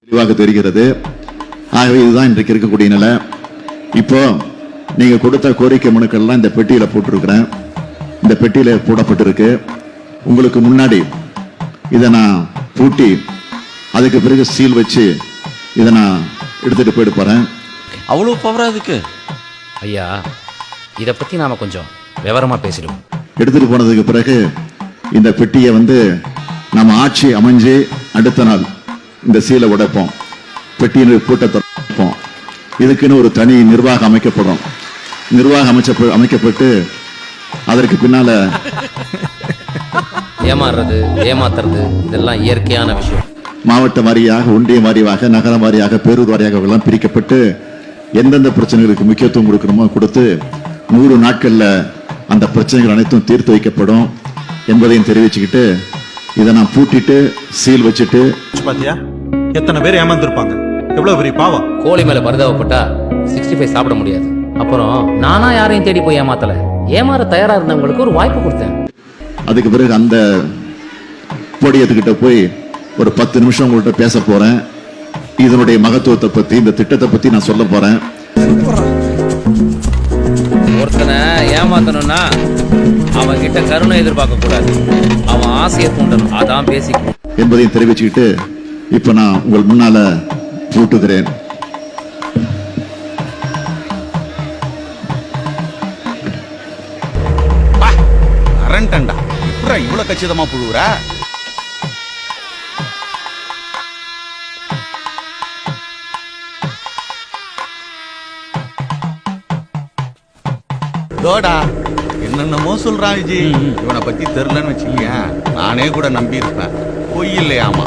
தெளிவாக தெரிகிறது. ஆகவே இதுதான் இன்றைக்கு இருக்கக்கூடிய நிலை. இப்போ நீங்க கொடுத்த கோரிக்கை மனுக்கள்லாம் இந்த பெட்டியில போட்டிருக்கிறேன். இந்த பெட்டியில போடப்பட்டிருக்கு. உங்களுக்கு முன்னாடி இதை நான் பூட்டி அதுக்கு பிறகு சீல் வச்சு இதை நான் எடுத்துட்டு போயிட்டு போறேன். அவ்வளவு பவரா அதுக்கு? ஐயா, இதை பத்தி நாம கொஞ்சம் விவரமா பேசிடுவோம். எடுத்துட்டு போனதுக்கு பிறகு இந்த பெட்டியை நம்ம ஆட்சி அமைஞ்சு அடுத்த நாள் இந்த சீலை உடைப்போம், பெட்டியின் பூட்டை திறப்போம். இதுக்குன்னு ஒரு தனி நிர்வாகம் அமைக்கப்படும். நிர்வாகம் அமைக்கப்பட்டு அதற்கு பின்னால ஏமாறுறது, ஏமாத்துறது இதெல்லாம் இயற்கையான விஷயம். மாவட்ட வாரியாக, ஒன்றியம் வாரியாக, நகரம் வாரியாக, பேரூர் வாரியாக எல்லாம் பிரிக்கப்பட்டு எந்தெந்த பிரச்சனைகளுக்கு முக்கியத்துவம் கொடுக்கணுமோ கொடுத்து 100 நாட்கள்ல அந்த பிரச்சனைகள் அனைத்தும் தீர்த்து வைக்கப்படும் என்பதையும் தெரிவிச்சுக்கிட்டு இதை நான் பூட்டிட்டு சீல் வச்சுட்டு. பாத்தியா எத்தனை பேர் ஏமாந்துருப்பாங்க, எவ்வளவு பெரிய பாவம். கோழி மேல பரிதாபப்பட்டா 65 சாப்பிட முடியாது. அப்புறம் நானா யாரையும் தேடி போய் ஏமாத்தல, ஏமாற தயாரா இருந்தவங்களுக்கு ஒரு வாய்ப்பு கொடுத்தேன். அதுக்கு பிறகு அந்த போடியத்துக்கிட்ட போய் ஒரு 10 நிமிஷம் உங்கள்கிட்ட பேச போறேன். இதனுடைய மகத்துவத்தை பத்தி, இந்த திட்டத்தை பத்தி நான் சொல்ல போறேன். ஒருத்தனை ஏமாத்தணும்னா அவன் கிட்ட கருணை எதிர்பார்க்க கூடாது, அவன் ஆசையை தூண்டணும். அதான் பேசிக் என்பதையும் தெரிவிச்சுக்கிட்டு இப்ப நான் உங்கள் முன்னால பூட்டுகிறேன். அரண்டா இப்ப இவ்வளவு கச்சிதமா புழுவுறா? தோடா என்னென்னமோ சொல்றான் விஜய். இவனை பத்தி தெரியலன்னு வச்சுக்கேன், நானே கூட நம்பி இருப்பேன். பொய் இல்லையாமா?